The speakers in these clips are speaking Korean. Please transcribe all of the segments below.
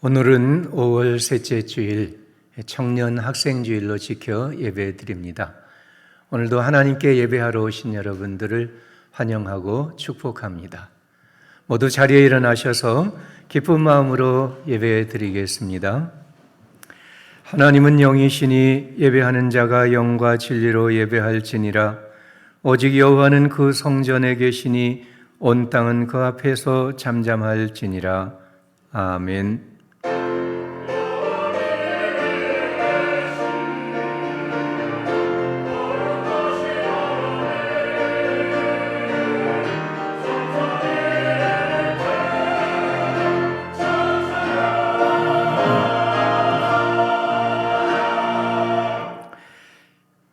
오늘은 5월 셋째 주일 청년 학생주일로 지켜 예배드립니다. 오늘도 하나님께 예배하러 오신 여러분들을 환영하고 축복합니다. 모두 자리에 일어나셔서 기쁜 마음으로 예배드리겠습니다. 하나님은 영이시니 예배하는 자가 영과 진리로 예배할지니라. 오직 여호와는 그 성전에 계시니 온 땅은 그 앞에서 잠잠할지니라. 아멘.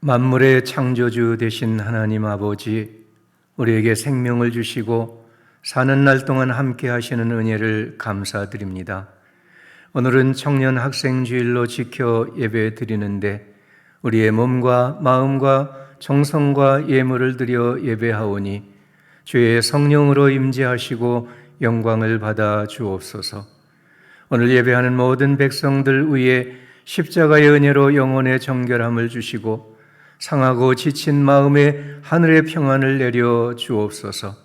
만물의 창조주 되신 하나님 아버지, 우리에게 생명을 주시고 사는 날 동안 함께 하시는 은혜를 감사드립니다. 오늘은 청년 학생주일로 지켜 예배 드리는데 우리의 몸과 마음과 정성과 예물을 드려 예배하오니 주의 성령으로 임재하시고 영광을 받아 주옵소서. 오늘 예배하는 모든 백성들 위에 십자가의 은혜로 영혼의 정결함을 주시고 상하고 지친 마음에 하늘의 평안을 내려 주옵소서.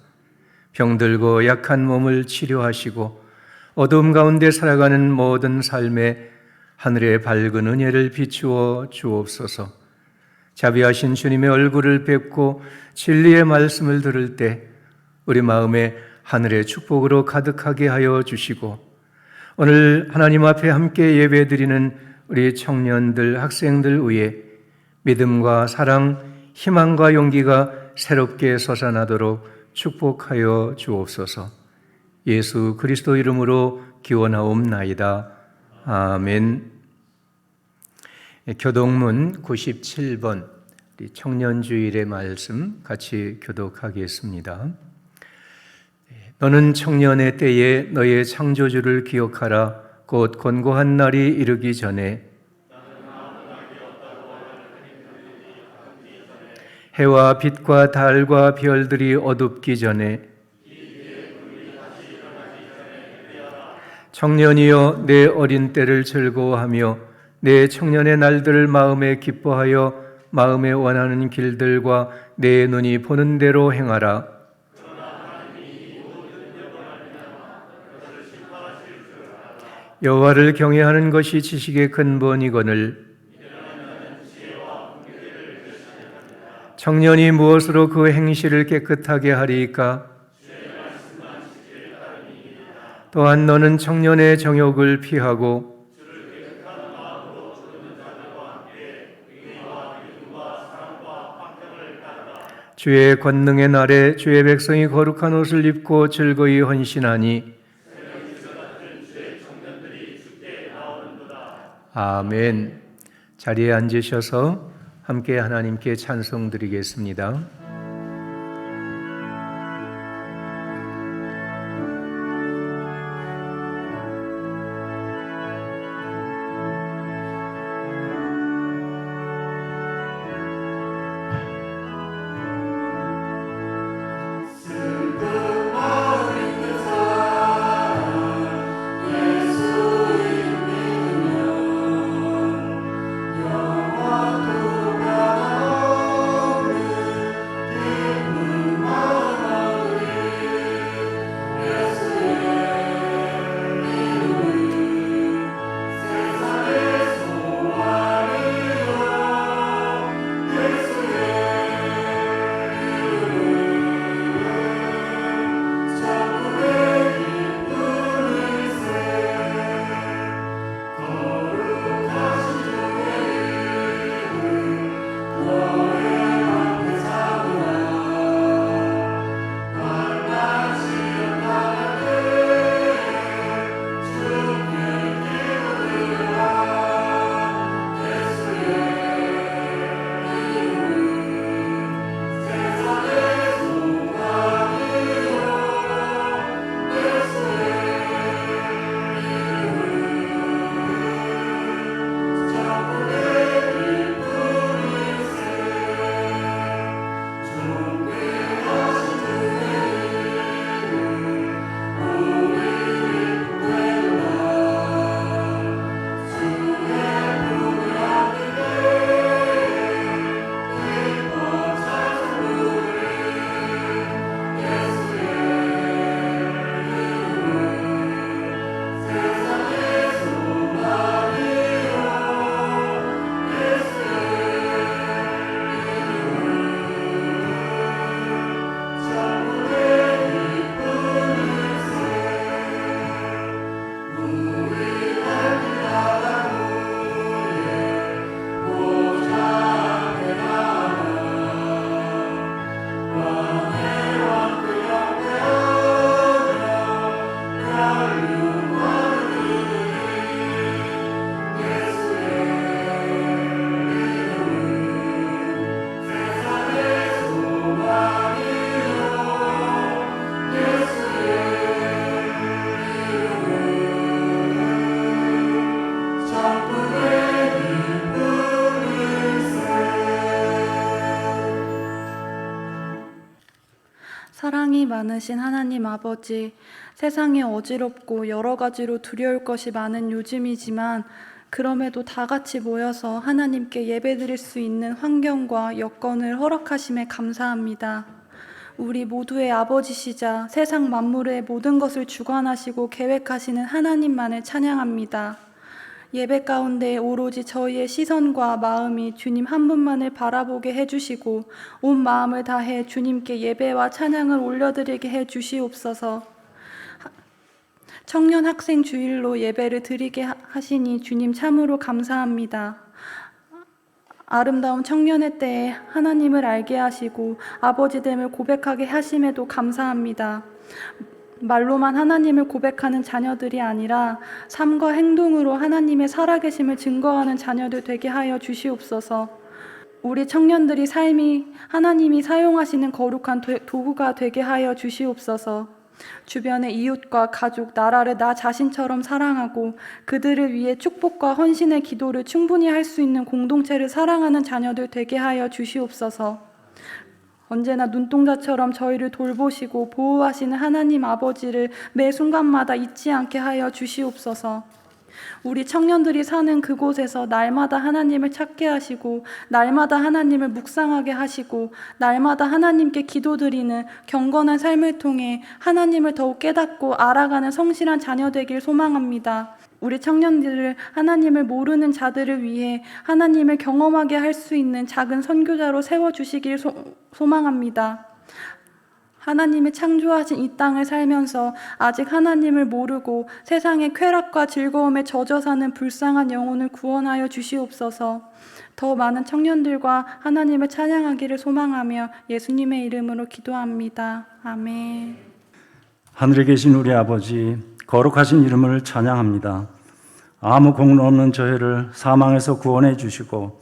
병들고 약한 몸을 치료하시고 어두움 가운데 살아가는 모든 삶에 하늘의 밝은 은혜를 비추어 주옵소서. 자비하신 주님의 얼굴을 뵙고 진리의 말씀을 들을 때 우리 마음에 하늘의 축복으로 가득하게 하여 주시고 오늘 하나님 앞에 함께 예배드리는 우리 청년들, 학생들 위해 믿음과 사랑, 희망과 용기가 새롭게 솟아나도록 축복하여 주옵소서. 예수 그리스도 이름으로 기원하옵나이다. 아멘. 교독문 97번 청년주일의 말씀 같이 교독하겠습니다. 너는 청년의 때에 너의 창조주를 기억하라. 곧 권고한 날이 이르기 전에 해와 빛과 달과 별들이 어둡기 전에 청년이여 내 어린 때를 즐거워하며 내 청년의 날들을 마음에 기뻐하여 마음에 원하는 길들과 내 눈이 보는 대로 행하라. 여호와를 경외하는 것이 지식의 근본이거늘 청년이 무엇으로 그 행실을 깨끗하게 하리이까? 또한 너는 청년의 정욕을 피하고 주의 권능의 날에 주의 백성이 거룩한 옷을 입고 즐거이 헌신하니 아멘. 자리에 앉으셔서 함께 하나님께 찬송 드리겠습니다. 많으신 하나님 아버지, 세상에 어지럽고 여러 가지로 두려울 것이 많은 요즘이지만 그럼에도 다 같이 모여서 하나님께 예배드릴 수 있는 환경과 여건을 허락하심에 감사합니다. 우리 모두의 아버지시자 세상 만물의 모든 것을 주관하시고 계획하시는 하나님만을 찬양합니다. 예배 가운데 오로지 저희의 시선과 마음이 주님 한 분만을 바라보게 해주시고 온 마음을 다해 주님께 예배와 찬양을 올려드리게 해주시옵소서. 청년 학생 주일로 예배를 드리게 하시니 주님 참으로 감사합니다. 아름다운 청년의 때에 하나님을 알게 하시고 아버지됨을 고백하게 하심에도 감사합니다. 말로만 하나님을 고백하는 자녀들이 아니라 삶과 행동으로 하나님의 살아계심을 증거하는 자녀들 되게 하여 주시옵소서. 우리 청년들이 삶이 하나님이 사용하시는 거룩한 도구가 되게 하여 주시옵소서. 주변의 이웃과 가족, 나라를 나 자신처럼 사랑하고 그들을 위해 축복과 헌신의 기도를 충분히 할 수 있는 공동체를 사랑하는 자녀들 되게 하여 주시옵소서. 언제나 눈동자처럼 저희를 돌보시고 보호하시는 하나님 아버지를 매 순간마다 잊지 않게 하여 주시옵소서. 우리 청년들이 사는 그곳에서 날마다 하나님을 찾게 하시고 날마다 하나님을 묵상하게 하시고 날마다 하나님께 기도드리는 경건한 삶을 통해 하나님을 더욱 깨닫고 알아가는 성실한 자녀 되길 소망합니다. 우리 청년들을 하나님을 모르는 자들을 위해 하나님을 경험하게 할 수 있는 작은 선교자로 세워주시길 소망합니다. 하나님이 창조하신 이 땅을 살면서 아직 하나님을 모르고 세상의 쾌락과 즐거움에 젖어 사는 불쌍한 영혼을 구원하여 주시옵소서. 더 많은 청년들과 하나님을 찬양하기를 소망하며 예수님의 이름으로 기도합니다. 아멘. 하늘에 계신 우리 아버지, 거룩하신 이름을 찬양합니다. 아무 공로 없는 저희를 사망에서 구원해 주시고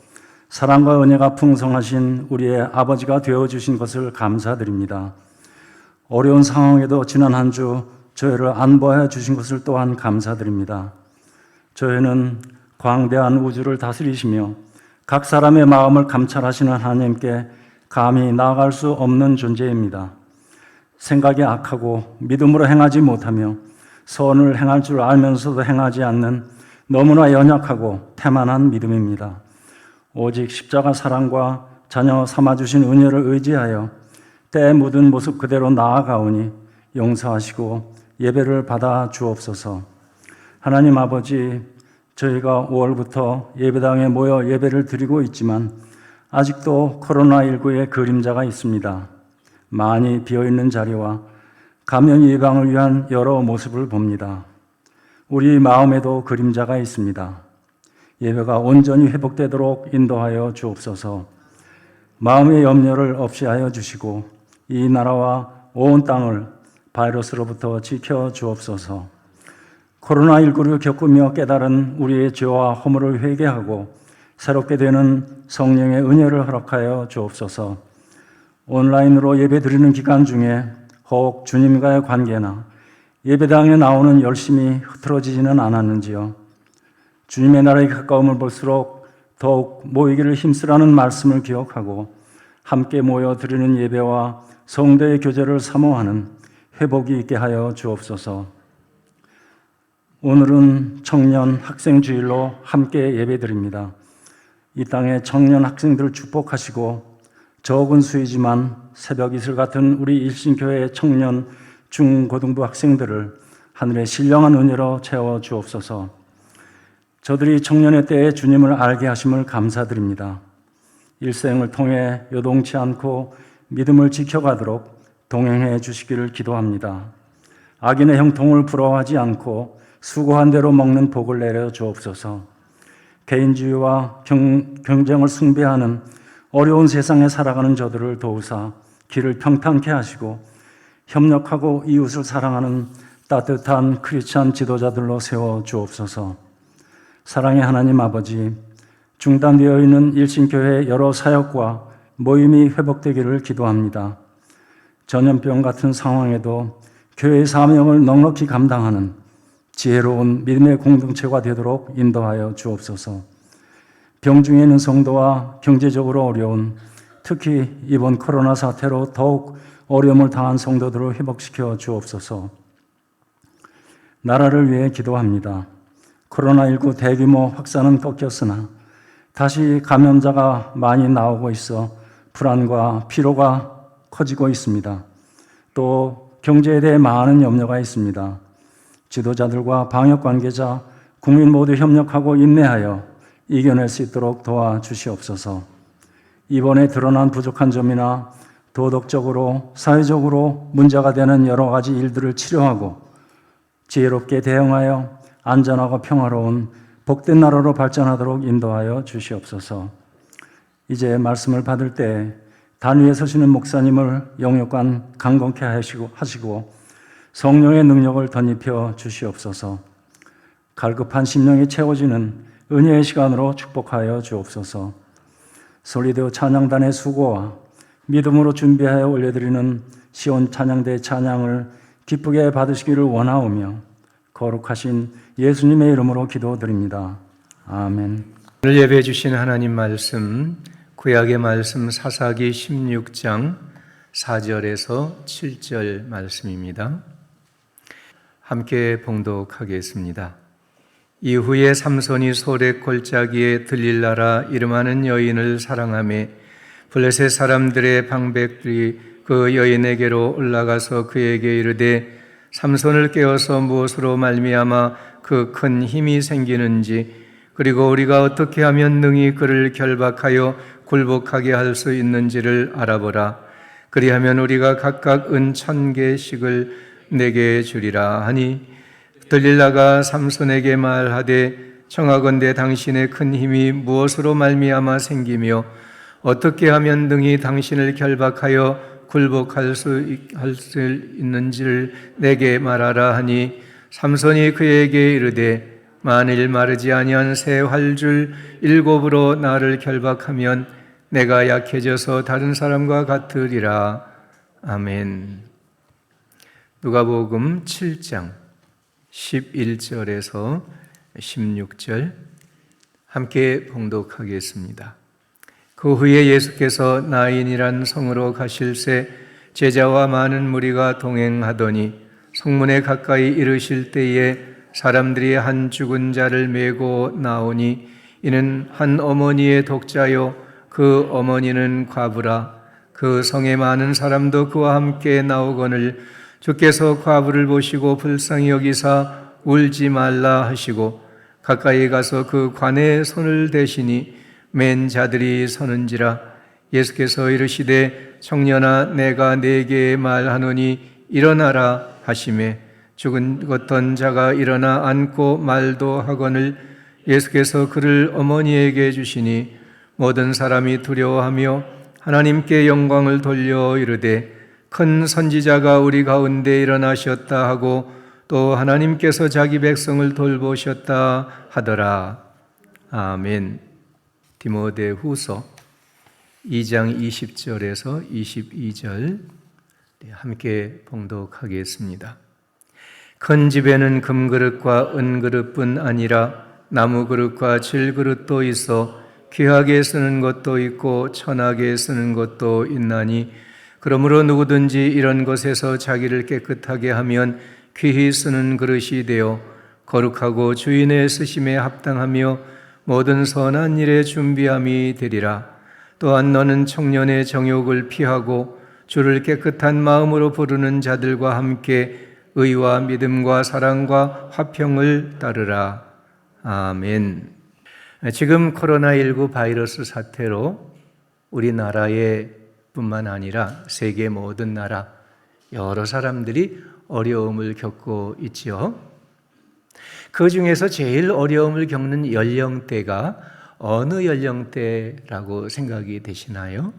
사랑과 은혜가 풍성하신 우리의 아버지가 되어주신 것을 감사드립니다. 어려운 상황에도 지난 한 주 저희를 안보해 주신 것을 또한 감사드립니다. 저희는 광대한 우주를 다스리시며 각 사람의 마음을 감찰하시는 하나님께 감히 나아갈 수 없는 존재입니다. 생각이 악하고 믿음으로 행하지 못하며 선을 행할 줄 알면서도 행하지 않는 너무나 연약하고 태만한 믿음입니다. 오직 십자가 사랑과 자녀 삼아주신 은혜를 의지하여 때에 묻은 모습 그대로 나아가오니 용서하시고 예배를 받아 주옵소서. 하나님 아버지, 저희가 5월부터 예배당에 모여 예배를 드리고 있지만 아직도 코로나19의 그림자가 있습니다. 많이 비어있는 자리와 감염 예방을 위한 여러 모습을 봅니다. 우리 마음에도 그림자가 있습니다. 예배가 온전히 회복되도록 인도하여 주옵소서. 마음의 염려를 없이 하여 주시고 이 나라와 온 땅을 바이러스로부터 지켜 주옵소서. 코로나19를 겪으며 깨달은 우리의 죄와 허물을 회개하고 새롭게 되는 성령의 은혜를 허락하여 주옵소서. 온라인으로 예배 드리는 기간 중에 혹 주님과의 관계나 예배당에 나오는 열심이 흐트러지지는 않았는지요. 주님의 나라의 가까움을 볼수록 더욱 모이기를 힘쓰라는 말씀을 기억하고 함께 모여 드리는 예배와 성도의 교제를 사모하는 회복이 있게 하여 주옵소서. 오늘은 청년 학생 주일로 함께 예배 드립니다. 이 땅의 청년 학생들을 축복하시고 적은 수이지만 새벽 이슬 같은 우리 일신교회 청년 중고등부 학생들을 하늘의 신령한 은혜로 채워 주옵소서. 저들이 청년의 때에 주님을 알게 하심을 감사드립니다. 일생을 통해 요동치 않고 믿음을 지켜가도록 동행해 주시기를 기도합니다. 악인의 형통을 부러워하지 않고 수고한 대로 먹는 복을 내려 주옵소서. 개인주의와 경쟁을 숭배하는 어려운 세상에 살아가는 저들을 도우사 길을 평탄케 하시고 협력하고 이웃을 사랑하는 따뜻한 크리스찬 지도자들로 세워 주옵소서. 사랑의 하나님 아버지, 중단되어 있는 일신교회의 여러 사역과 모임이 회복되기를 기도합니다. 전염병 같은 상황에도 교회의 사명을 넉넉히 감당하는 지혜로운 믿음의 공동체가 되도록 인도하여 주옵소서. 병중에 있는 성도와 경제적으로 어려운, 특히 이번 코로나 사태로 더욱 어려움을 당한 성도들을 회복시켜 주옵소서. 나라를 위해 기도합니다. 코로나19 대규모 확산은 꺾였으나 다시 감염자가 많이 나오고 있어 불안과 피로가 커지고 있습니다. 또 경제에 대해 많은 염려가 있습니다. 지도자들과 방역 관계자, 국민 모두 협력하고 인내하여 이겨낼 수 있도록 도와주시옵소서. 이번에 드러난 부족한 점이나 도덕적으로, 사회적으로 문제가 되는 여러 가지 일들을 치료하고 지혜롭게 대응하여 안전하고 평화로운 복된 나라로 발전하도록 인도하여 주시옵소서. 이제 말씀을 받을 때 단위에 서시는 목사님을 영육간 강건케 하시고 성령의 능력을 덧입혀 주시옵소서. 갈급한 심령이 채워지는 은혜의 시간으로 축복하여 주옵소서. 솔리드 찬양단의 수고와 믿음으로 준비하여 올려드리는 시온 찬양대 찬양을 기쁘게 받으시기를 원하오며 거룩하신 예수님의 이름으로 기도드립니다. 아멘. 오늘 예배해 주신 하나님 말씀, 구약의 말씀 사사기 16장 4절에서 7절 말씀입니다. 함께 봉독하겠습니다. 이후에 삼손이 소렉 골짜기에 들릴라라 이름하는 여인을 사랑하며 블레셋 사람들의 방백들이 그 여인에게로 올라가서 그에게 이르되 삼손을 깨워서 무엇으로 말미암아 그 큰 힘이 생기는지 그리고 우리가 어떻게 하면 능히 그를 결박하여 굴복하게 할 수 있는지를 알아보라. 그리하면 우리가 각각 은 1,000개씩을 내게 주리라 하니 들릴라가 삼손에게 말하되 청하건대 당신의 큰 힘이 무엇으로 말미암아 생기며 어떻게 하면 능히 당신을 결박하여 굴복할 수 있는지를 내게 말하라 하니 삼손이 그에게 이르되 만일 마르지 아니한 새 활줄 7으로 나를 결박하면 내가 약해져서 다른 사람과 같으리라. 아멘. 누가복음 7장 11절에서 16절 함께 봉독하겠습니다. 그 후에 예수께서 나인이란 성으로 가실새 제자와 많은 무리가 동행하더니 성문에 가까이 이르실 때에 사람들이 한 죽은 자를 메고 나오니 이는 한 어머니의 독자요 그 어머니는 과부라. 그 성에 많은 사람도 그와 함께 나오거늘 주께서 과부를 보시고 불쌍히 여기사 울지 말라 하시고 가까이 가서 그 관에 손을 대시니 맨 자들이 서는지라. 예수께서 이르시되 청년아 내가 네게 말하노니 일어나라 하시매 죽었던 자가 일어나 앉고 말도 하거늘 예수께서 그를 어머니에게 주시니 모든 사람이 두려워하며 하나님께 영광을 돌려 이르되 큰 선지자가 우리 가운데 일어나셨다 하고 또 하나님께서 자기 백성을 돌보셨다 하더라. 아멘. 디모데후서 2장 20절에서 22절 함께 봉독하겠습니다. 큰 집에는 금그릇과 은그릇뿐 아니라 나무그릇과 질그릇도 있어 귀하게 쓰는 것도 있고 천하게 쓰는 것도 있나니 그러므로 누구든지 이런 것에서 자기를 깨끗하게 하면 귀히 쓰는 그릇이 되어 거룩하고 주인의 쓰심에 합당하며 모든 선한 일에 준비함이 되리라. 또한 너는 청년의 정욕을 피하고 주를 깨끗한 마음으로 부르는 자들과 함께 의와 믿음과 사랑과 화평을 따르라. 아멘. 지금 코로나19 바이러스 사태로 우리나라에 뿐만 아니라 세계 모든 나라 여러 사람들이 어려움을 겪고 있지요. 그 중에서 제일 어려움을 겪는 연령대가 어느 연령대라고 생각이 되시나요?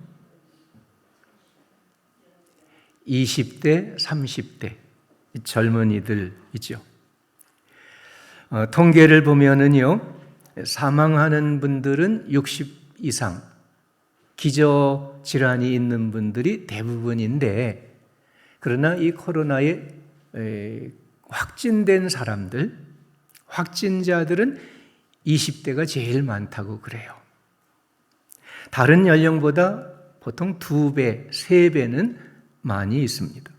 20대, 30대 젊은이들이죠. 통계를 보면은요, 사망하는 분들은 60 이상, 기저 질환이 있는 분들이 대부분인데, 그러나 이 코로나에 확진된 사람들, 확진자들은 20대가 제일 많다고 그래요. 다른 연령보다 보통 2배, 3배는 많이 있습니다.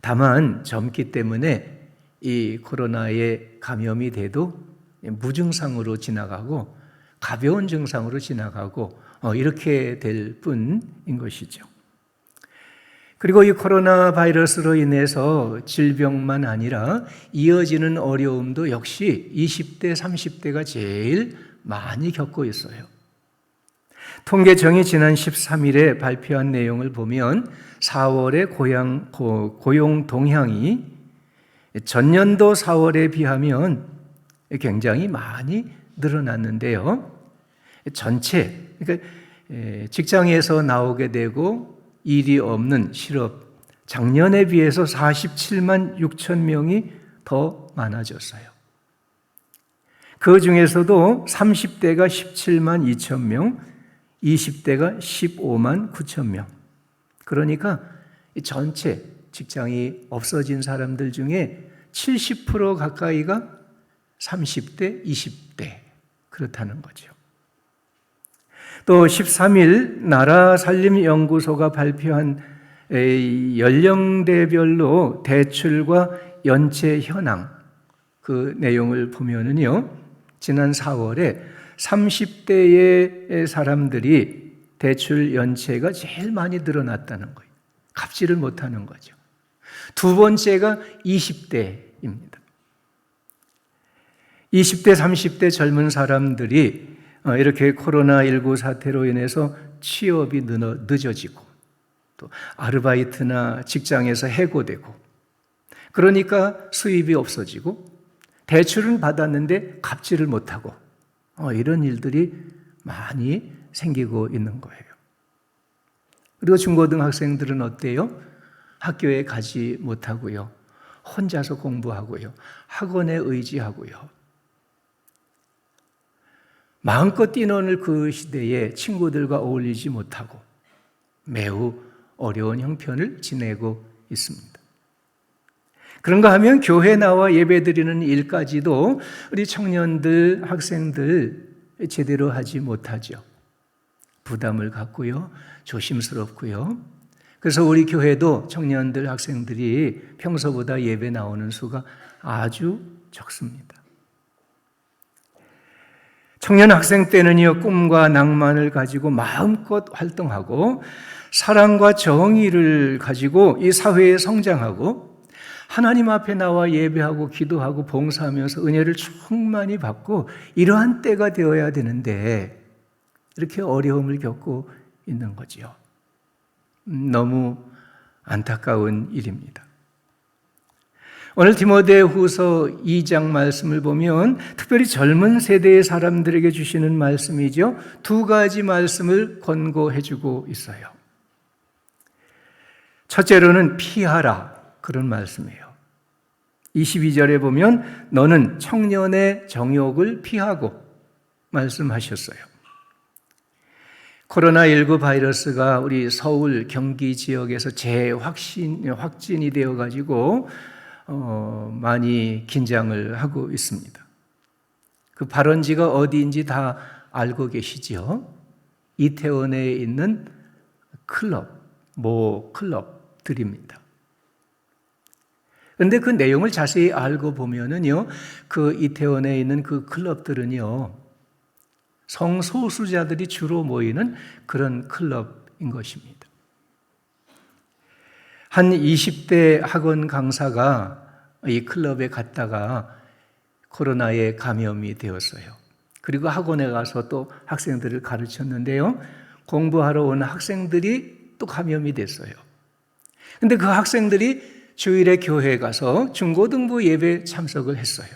다만 젊기 때문에 이 코로나에 감염이 돼도 무증상으로 지나가고 가벼운 증상으로 지나가고 이렇게 될 뿐인 것이죠. 그리고 이 코로나 바이러스로 인해서 질병만 아니라 이어지는 어려움도 역시 20대, 30대가 제일 많이 겪고 있어요. 통계청이 지난 13일에 발표한 내용을 보면 4월의 고용 동향이 전년도 4월에 비하면 굉장히 많이 늘어났는데요. 전체, 그러니까 직장에서 나오게 되고 일이 없는 실업, 작년에 비해서 47만 6천 명이 더 많아졌어요. 그 중에서도 30대가 17만 2천 명, 20대가 15만 9천 명. 그러니까 전체 직장이 없어진 사람들 중에 70% 가까이가 30대, 20대 그렇다는 거죠. 또 13일 나라살림연구소가 발표한 연령대별로 대출과 연체 현황 그 내용을 보면은요, 지난 4월에 30대의 사람들이 대출 연체가 제일 많이 늘어났다는 거예요. 갚지를 못하는 거죠. 두 번째가 20대입니다. 20대, 30대 젊은 사람들이 이렇게 코로나19 사태로 인해서 취업이 늦어지고 또 아르바이트나 직장에서 해고되고 그러니까 수입이 없어지고 대출은 받았는데 갚지를 못하고 이런 일들이 많이 생기고 있는 거예요. 그리고 중고등학생들은 어때요? 학교에 가지 못하고요. 혼자서 공부하고요. 학원에 의지하고요. 마음껏 뛰노는 그 시대에 친구들과 어울리지 못하고 매우 어려운 형편을 지내고 있습니다. 그런가 하면 교회 나와 예배드리는 일까지도 우리 청년들, 학생들 제대로 하지 못하죠. 부담을 갖고요. 조심스럽고요. 그래서 우리 교회도 청년들, 학생들이 평소보다 예배 나오는 수가 아주 적습니다. 청년 학생 때는요, 꿈과 낭만을 가지고 마음껏 활동하고 사랑과 정의를 가지고 이 사회에 성장하고 하나님 앞에 나와 예배하고 기도하고 봉사하면서 은혜를 충만히 받고 이러한 때가 되어야 되는데 이렇게 어려움을 겪고 있는 거죠. 너무 안타까운 일입니다. 오늘 디모데후서 2장 말씀을 보면 특별히 젊은 세대의 사람들에게 주시는 말씀이죠. 두 가지 말씀을 권고해 주고 있어요. 첫째로는 피하라 그런 말씀이에요. 22절에 보면 너는 청년의 정욕을 피하고 말씀하셨어요. 코로나19 바이러스가 우리 서울, 경기 지역에서 확진이 되어가지고 많이 긴장을 하고 있습니다. 그 발원지가 어디인지 다 알고 계시죠? 이태원에 있는 모 클럽들입니다. 그런데 그 내용을 자세히 알고 보면은요, 그 이태원에 있는 그 클럽들은요, 성소수자들이 주로 모이는 그런 클럽인 것입니다. 한 20대 학원 강사가 이 클럽에 갔다가 코로나에 감염이 되었어요. 그리고 학원에 가서 또 학생들을 가르쳤는데요. 공부하러 온 학생들이 또 감염이 됐어요. 근데 그 학생들이 주일에 교회에 가서 중고등부 예배 참석을 했어요.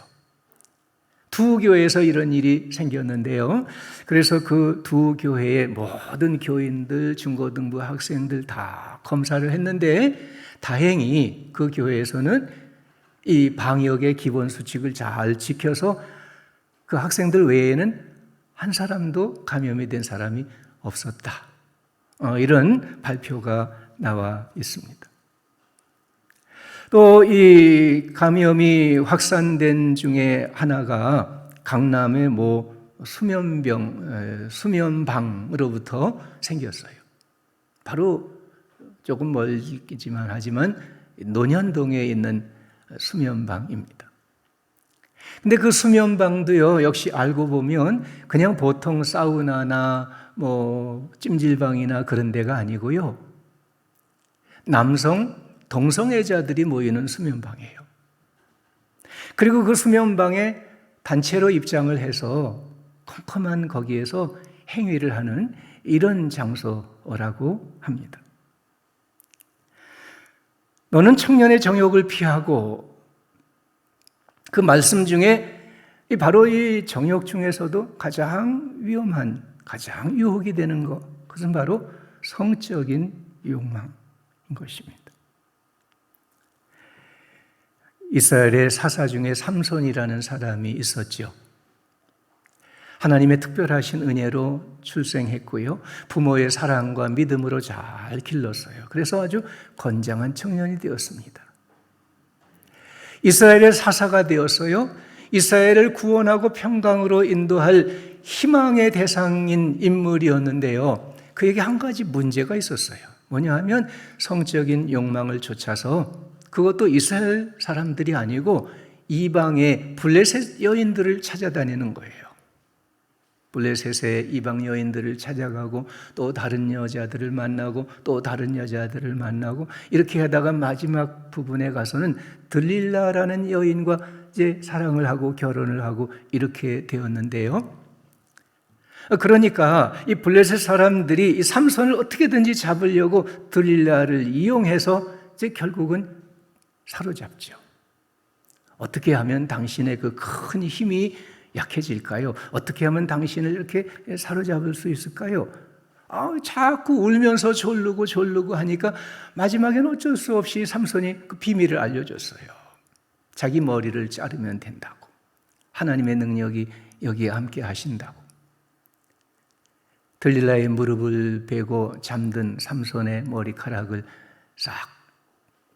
두 교회에서 이런 일이 생겼는데요. 그래서 그 두 교회의 모든 교인들, 중고등부 학생들 다 검사를 했는데 다행히 그 교회에서는 이 방역의 기본 수칙을 잘 지켜서 그 학생들 외에는 한 사람도 감염이 된 사람이 없었다. 이런 발표가 나와 있습니다. 또 이 감염이 확산된 중에 하나가 강남의 수면방으로부터 생겼어요. 바로 조금 멀기지만 하지만 논현동에 있는 수면방입니다. 근데 그 수면방도요, 역시 알고 보면 그냥 보통 사우나나 찜질방이나 그런 데가 아니고요. 남성, 동성애자들이 모이는 수면방이에요. 그리고 그 수면방에 단체로 입장을 해서 컴컴한 거기에서 행위를 하는 이런 장소라고 합니다. 너는 청년의 정욕을 피하고, 그 말씀 중에 바로 이 정욕 중에서도 가장 위험한, 가장 유혹이 되는 것, 그것은 바로 성적인 욕망인 것입니다. 이스라엘의 사사 중에 삼손이라는 사람이 있었죠. 하나님의 특별하신 은혜로 출생했고요. 부모의 사랑과 믿음으로 잘 길렀어요. 그래서 아주 건장한 청년이 되었습니다. 이스라엘의 사사가 되었어요. 이스라엘을 구원하고 평강으로 인도할 희망의 대상인 인물이었는데요. 그에게 한 가지 문제가 있었어요. 뭐냐 하면 성적인 욕망을 좇아서, 그것도 이스라엘 사람들이 아니고 이방의 블레셋 여인들을 찾아다니는 거예요. 블레셋의 이방 여인들을 찾아가고 또 다른 여자들을 만나고 또 다른 여자들을 만나고, 이렇게 하다가 마지막 부분에 가서는 들릴라라는 여인과 이제 사랑을 하고 결혼을 하고 이렇게 되었는데요. 그러니까 이 블레셋 사람들이 이 삼손을 어떻게든지 잡으려고 들릴라를 이용해서 이제 결국은 사로잡죠. 어떻게 하면 당신의 그 큰 힘이 약해질까요? 어떻게 하면 당신을 이렇게 사로잡을 수 있을까요? 자꾸 울면서 졸르고 하니까 마지막에는 어쩔 수 없이 삼손이 그 비밀을 알려줬어요. 자기 머리를 자르면 된다고. 하나님의 능력이 여기에 함께 하신다고. 들릴라의 무릎을 베고 잠든 삼손의 머리카락을 싹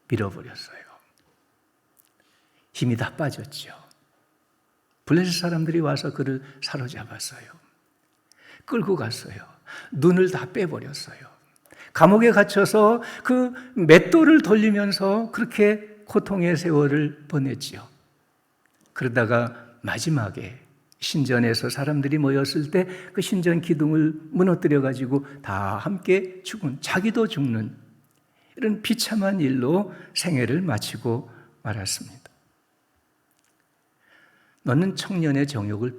밀어버렸어요. 힘이 다 빠졌죠. 블레셋 사람들이 와서 그를 사로잡았어요. 끌고 갔어요. 눈을 다 빼버렸어요. 감옥에 갇혀서 그 맷돌을 돌리면서 그렇게 고통의 세월을 보냈지요. 그러다가 마지막에 신전에서 사람들이 모였을 때 그 신전 기둥을 무너뜨려 가지고 다 함께 죽은, 자기도 죽는 이런 비참한 일로 생애를 마치고 말았습니다. 너는 청년의 정욕을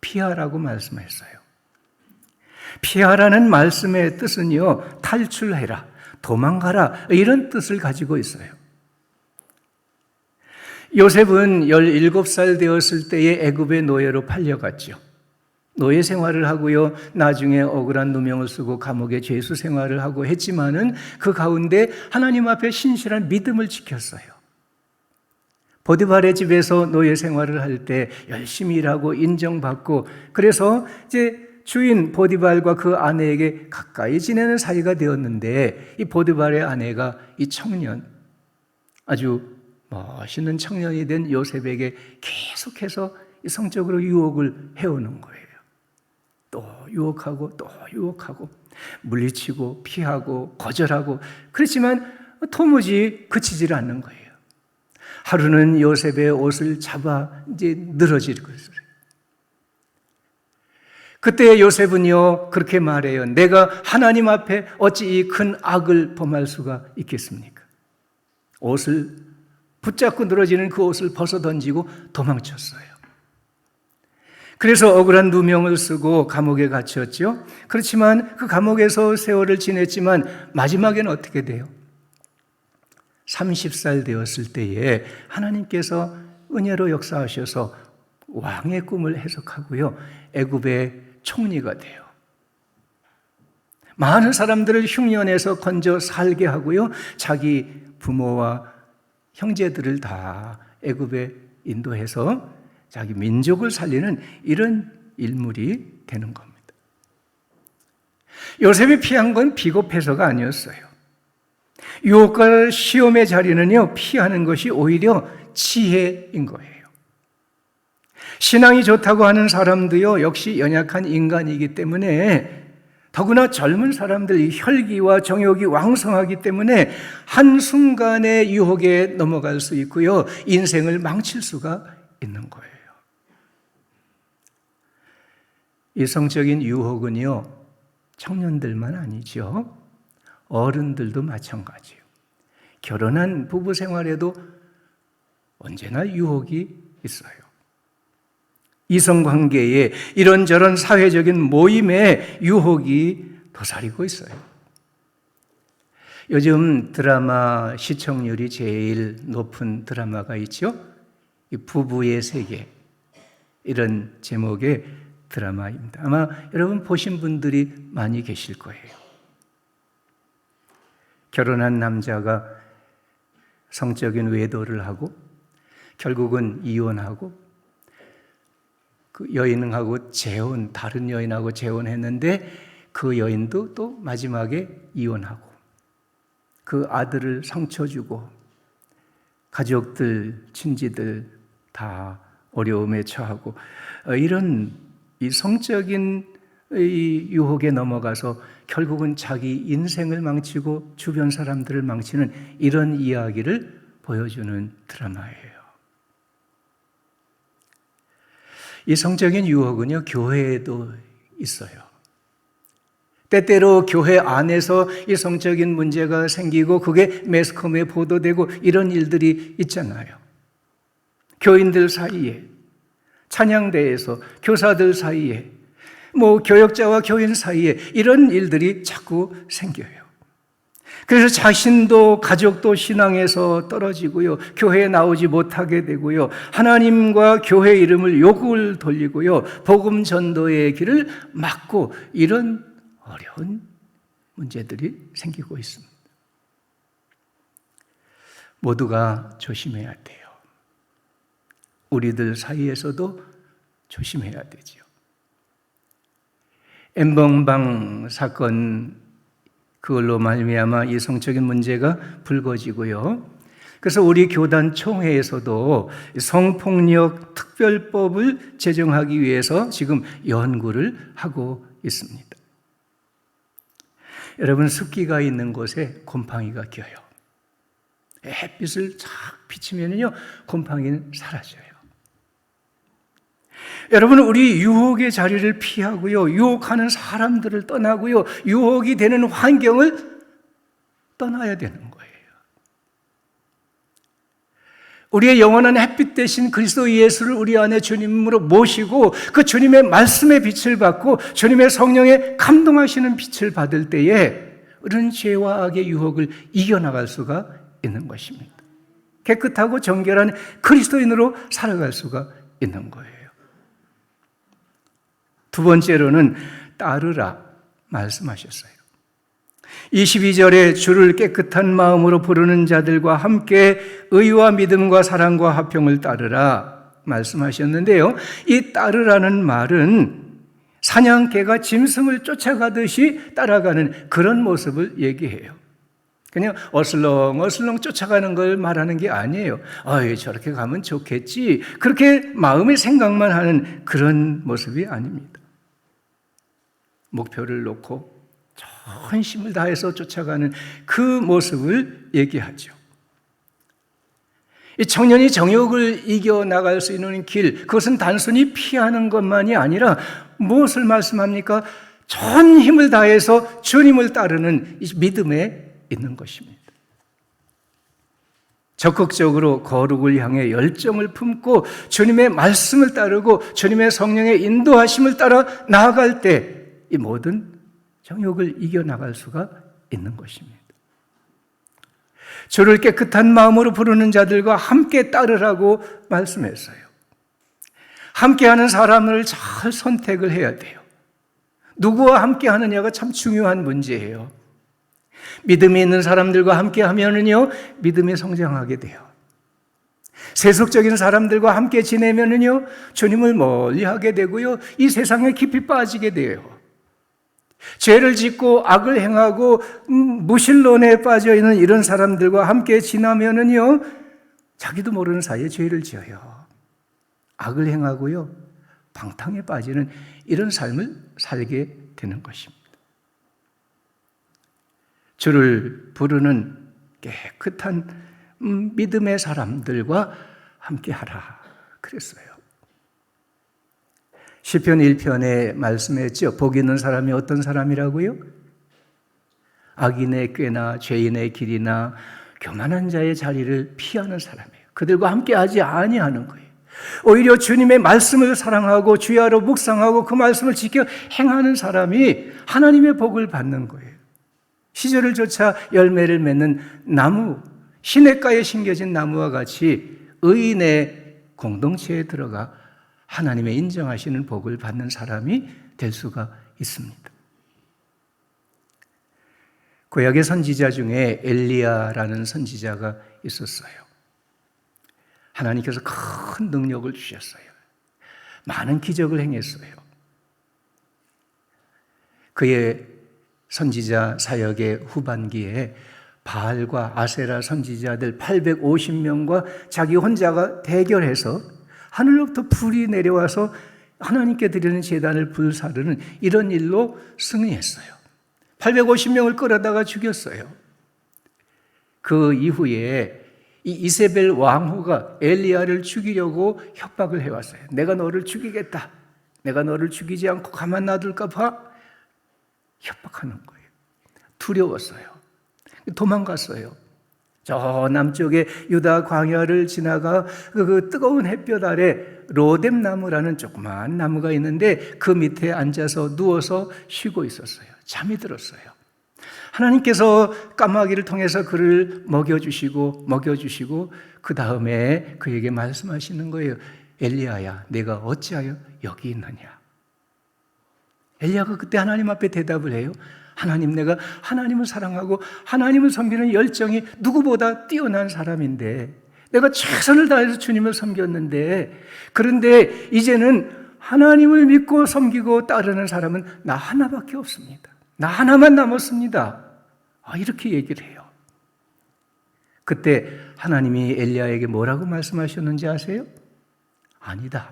피하라고 말씀했어요. 피하라는 말씀의 뜻은요, 탈출해라, 도망가라, 이런 뜻을 가지고 있어요. 요셉은 17살 되었을 때에 애굽의 노예로 팔려갔죠. 노예 생활을 하고요, 나중에 억울한 누명을 쓰고 감옥에 죄수 생활을 하고 했지만은 그 가운데 하나님 앞에 신실한 믿음을 지켰어요. 보디발의 집에서 노예 생활을 할 때 열심히 일하고 인정받고, 그래서 이제 주인 보디발과 그 아내에게 가까이 지내는 사이가 되었는데, 이 보디발의 아내가 이 청년, 아주 멋있는 청년이 된 요셉에게 계속해서 성적으로 유혹을 해오는 거예요. 또 유혹하고 또 유혹하고, 물리치고 피하고 거절하고, 그렇지만 도무지 그치질 않는 거예요. 하루는 요셉의 옷을 잡아 이제 늘어질 것을. 그때 요셉은요, 그렇게 말해요. 내가 하나님 앞에 어찌 이 큰 악을 범할 수가 있겠습니까? 옷을 붙잡고 늘어지는 그 옷을 벗어 던지고 도망쳤어요. 그래서 억울한 누명을 쓰고 감옥에 갇혔죠. 그렇지만 그 감옥에서 세월을 지냈지만 마지막에는 어떻게 돼요? 30살 되었을 때에 하나님께서 은혜로 역사하셔서 왕의 꿈을 해석하고요, 애굽의 총리가 돼요. 많은 사람들을 흉년에서 건져 살게 하고요, 자기 부모와 형제들을 다 애굽에 인도해서 자기 민족을 살리는 이런 인물이 되는 겁니다. 요셉이 피한 건 비겁해서가 아니었어요. 유혹과 시험의 자리는요, 피하는 것이 오히려 지혜인 거예요. 신앙이 좋다고 하는 사람도요, 역시 연약한 인간이기 때문에 더구나 젊은 사람들 혈기와 정욕이 왕성하기 때문에 한순간의 유혹에 넘어갈 수 있고요. 인생을 망칠 수가 있는 거예요. 이 성적인 유혹은요, 청년들만 아니죠. 어른들도 마찬가지예요. 결혼한 부부 생활에도 언제나 유혹이 있어요. 이성관계에 이런저런 사회적인 모임에 유혹이 도사리고 있어요. 요즘 드라마 시청률이 제일 높은 드라마가 있죠. 이 부부의 세계, 이런 제목의 드라마입니다. 아마 여러분 보신 분들이 많이 계실 거예요. 결혼한 남자가 성적인 외도를 하고 결국은 이혼하고 그 여인하고 다른 여인하고 재혼했는데 그 여인도 또 마지막에 이혼하고 그 아들을 상처 주고 가족들, 친지들 다 어려움에 처하고 이런 이 성적인 이 유혹에 넘어가서 결국은 자기 인생을 망치고 주변 사람들을 망치는 이런 이야기를 보여주는 드라마예요. 이 성적인 유혹은요, 교회에도 있어요. 때때로 교회 안에서 이 성적인 문제가 생기고 그게 매스컴에 보도되고 이런 일들이 있잖아요. 교인들 사이에, 찬양대에서, 교사들 사이에, 교역자와 교인 사이에 이런 일들이 자꾸 생겨요. 그래서 자신도 가족도 신앙에서 떨어지고요. 교회에 나오지 못하게 되고요. 하나님과 교회 이름을 욕을 돌리고요. 복음 전도의 길을 막고 이런 어려운 문제들이 생기고 있습니다. 모두가 조심해야 돼요. 우리들 사이에서도 조심해야 되죠. 엠번방 사건, 그걸로 말미암아 이 성적인 문제가 불거지고요. 그래서 우리 교단 총회에서도 성폭력 특별법을 제정하기 위해서 지금 연구를 하고 있습니다. 여러분, 습기가 있는 곳에 곰팡이가 껴요. 햇빛을 쫙 비치면요, 곰팡이는 사라져요. 여러분, 우리 유혹의 자리를 피하고요, 유혹하는 사람들을 떠나고요, 유혹이 되는 환경을 떠나야 되는 거예요. 우리의 영원한 햇빛 대신 그리스도 예수를 우리 안에 주님으로 모시고 그 주님의 말씀의 빛을 받고 주님의 성령의 감동하시는 빛을 받을 때에 우리는 죄와 악의 유혹을 이겨나갈 수가 있는 것입니다. 깨끗하고 정결한 그리스도인으로 살아갈 수가 있는 거예요. 두 번째로는 따르라 말씀하셨어요. 22절에 주를 깨끗한 마음으로 부르는 자들과 함께 의와 믿음과 사랑과 화평을 따르라 말씀하셨는데요. 이 따르라는 말은 사냥개가 짐승을 쫓아가듯이 따라가는 그런 모습을 얘기해요. 그냥 어슬렁어슬렁 쫓아가는 걸 말하는 게 아니에요. 저렇게 가면 좋겠지. 그렇게 마음의 생각만 하는 그런 모습이 아닙니다. 목표를 놓고 전 힘을 다해서 쫓아가는 그 모습을 얘기하죠. 이 청년이 정욕을 이겨나갈 수 있는 길, 그것은 단순히 피하는 것만이 아니라 무엇을 말씀합니까? 전 힘을 다해서 주님을 따르는 이 믿음에 있는 것입니다. 적극적으로 거룩을 향해 열정을 품고 주님의 말씀을 따르고 주님의 성령의 인도하심을 따라 나아갈 때 이 모든 정욕을 이겨나갈 수가 있는 것입니다. 주를 깨끗한 마음으로 부르는 자들과 함께 따르라고 말씀했어요. 함께하는 사람을 잘 선택을 해야 돼요. 누구와 함께하느냐가 참 중요한 문제예요. 믿음이 있는 사람들과 함께하면은요, 믿음이 성장하게 돼요. 세속적인 사람들과 함께 지내면은요, 주님을 멀리하게 되고요, 이 세상에 깊이 빠지게 돼요. 죄를 짓고 악을 행하고 무신론에 빠져 있는 이런 사람들과 함께 지나면은요, 자기도 모르는 사이에 죄를 지어요. 악을 행하고요, 방탕에 빠지는 이런 삶을 살게 되는 것입니다. 주를 부르는 깨끗한 믿음의 사람들과 함께하라 그랬어요. 시편 1편에 말씀했죠. 복 있는 사람이 어떤 사람이라고요? 악인의 꾀나 죄인의 길이나 교만한 자의 자리를 피하는 사람이에요. 그들과 함께하지 아니하는 거예요. 오히려 주님의 말씀을 사랑하고 주야로 묵상하고 그 말씀을 지켜 행하는 사람이 하나님의 복을 받는 거예요. 시절을 쫓아 열매를 맺는 나무, 시냇가에 심겨진 나무와 같이 의인의 공동체에 들어가 하나님의 인정하시는 복을 받는 사람이 될 수가 있습니다. 구약의 선지자 중에 엘리야라는 선지자가 있었어요. 하나님께서 큰 능력을 주셨어요. 많은 기적을 행했어요. 그의 선지자 사역의 후반기에 바알과 아세라 선지자들 850명과 자기 혼자가 대결해서 하늘로부터 불이 내려와서 하나님께 드리는 제단을 불사르는 이런 일로 승리했어요. 850명을 끌어다가 죽였어요. 그 이후에 이 이세벨 왕후가 엘리야를 죽이려고 협박을 해왔어요. 내가 너를 죽이겠다. 내가 너를 죽이지 않고 가만 놔둘까 봐 협박하는 거예요. 두려웠어요. 도망갔어요. 저 남쪽에 유다 광야를 지나가 그 뜨거운 햇볕 아래 로뎀 나무라는 조그만 나무가 있는데 그 밑에 앉아서 누워서 쉬고 있었어요. 잠이 들었어요. 하나님께서 까마귀를 통해서 그를 먹여주시고 그 다음에 그에게 말씀하시는 거예요. 엘리야야, 내가 어찌하여 여기 있느냐? 엘리야가 그때 하나님 앞에 대답을 해요. 하나님, 내가 하나님을 사랑하고 하나님을 섬기는 열정이 누구보다 뛰어난 사람인데 내가 최선을 다해서 주님을 섬겼는데 그런데 이제는 하나님을 믿고 섬기고 따르는 사람은 나 하나밖에 없습니다. 나 하나만 남았습니다. 이렇게 얘기를 해요. 그때 하나님이 엘리야에게 뭐라고 말씀하셨는지 아세요? 아니다.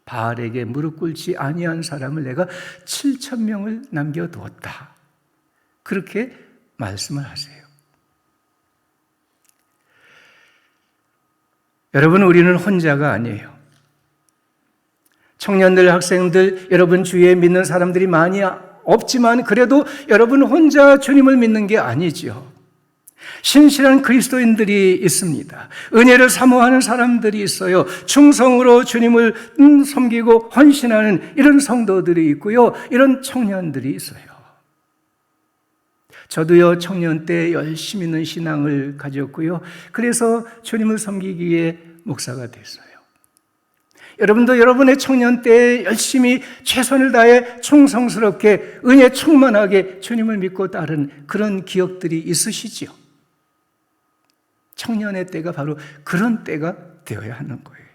바알에게 무릎 꿇지 아니한 사람을 내가 7,000명을 남겨두었다. 그렇게 말씀을 하세요. 여러분, 우리는 혼자가 아니에요. 청년들, 학생들, 여러분 주위에 믿는 사람들이 많이 없지만 그래도 여러분 혼자 주님을 믿는 게 아니지요. 신실한 그리스도인들이 있습니다. 은혜를 사모하는 사람들이 있어요. 충성으로 주님을 섬기고 헌신하는 이런 성도들이 있고요. 이런 청년들이 있어요. 저도요, 청년 때 열심히 있는 신앙을 가졌고요. 그래서 주님을 섬기기 위해 목사가 됐어요. 여러분도 여러분의 청년 때 열심히 최선을 다해 충성스럽게 은혜 충만하게 주님을 믿고 따른 그런 기억들이 있으시지요. 청년의 때가 바로 그런 때가 되어야 하는 거예요.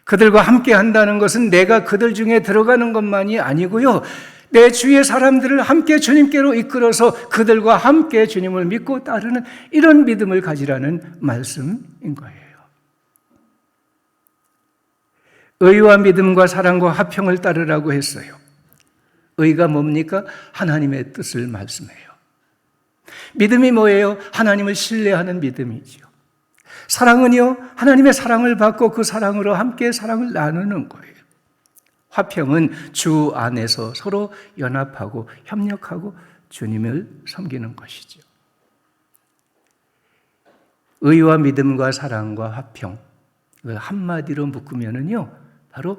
그들과 함께 한다는 것은 내가 그들 중에 들어가는 것만이 아니고요. 내 주위의 사람들을 함께 주님께로 이끌어서 그들과 함께 주님을 믿고 따르는 이런 믿음을 가지라는 말씀인 거예요. 의와 믿음과 사랑과 화평을 따르라고 했어요. 의가 뭡니까? 하나님의 뜻을 말씀해요. 믿음이 뭐예요? 하나님을 신뢰하는 믿음이죠. 사랑은요, 하나님의 사랑을 받고 그 사랑으로 함께 사랑을 나누는 거예요. 화평은 주 안에서 서로 연합하고 협력하고 주님을 섬기는 것이죠. 의와 믿음과 사랑과 화평, 이걸 한마디로 묶으면은요, 바로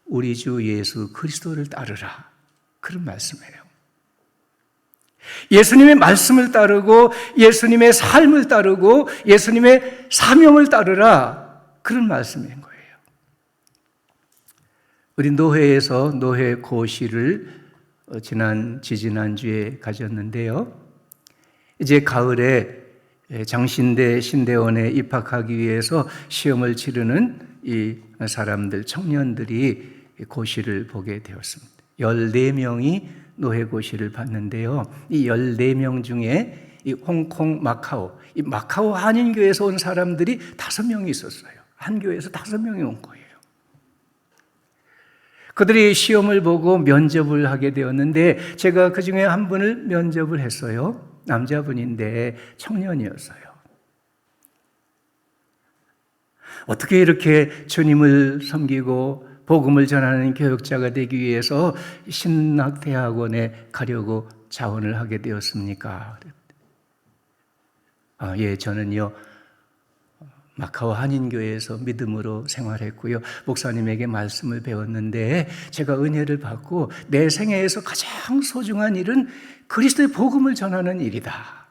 우리 주 예수 그리스도를 따르라, 그런 말씀이에요. 예수님의 말씀을 따르고 예수님의 삶을 따르고 예수님의 사명을 따르라, 그런 말씀인 거예요. 우리 노회에서 노회 고시를 지지난주에 가졌는데요. 이제 가을에 장신대 신대원에 입학하기 위해서 시험을 치르는 이 사람들, 청년들이 고시를 보게 되었습니다. 14명이 노회고시를 봤는데요. 이 14명 중에 이 홍콩, 마카오, 이 마카오 한인교회에서 온 사람들이 5명이 있었어요. 한 교회에서 5명이 온 거예요. 그들이 시험을 보고 면접을 하게 되었는데 제가 그 중에 한 분을 면접을 했어요. 남자분인데 청년이었어요. 어떻게 이렇게 주님을 섬기고 복음을 전하는 교육자가 되기 위해서 신학대학원에 가려고 자원을 하게 되었습니까? 예, 저는요, 마카오 한인교회에서 믿음으로 생활했고요. 목사님에게 말씀을 배웠는데 제가 은혜를 받고 내 생애에서 가장 소중한 일은 그리스도의 복음을 전하는 일이다.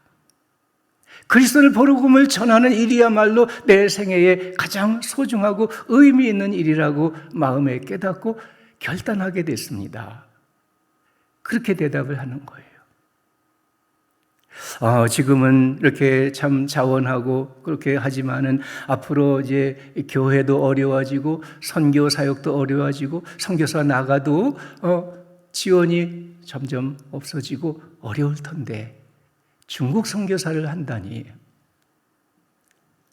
그리스도의 복음을 전하는 일이야말로 내 생애에 가장 소중하고 의미 있는 일이라고 마음에 깨닫고 결단하게 됐습니다. 그렇게 대답을 하는 거예요. 지금은 이렇게 참 자원하고 그렇게 하지만은 앞으로 이제 교회도 어려워지고 선교 사역도 어려워지고 선교사 나가도 지원이 점점 없어지고 어려울 텐데 중국 선교사를 한다니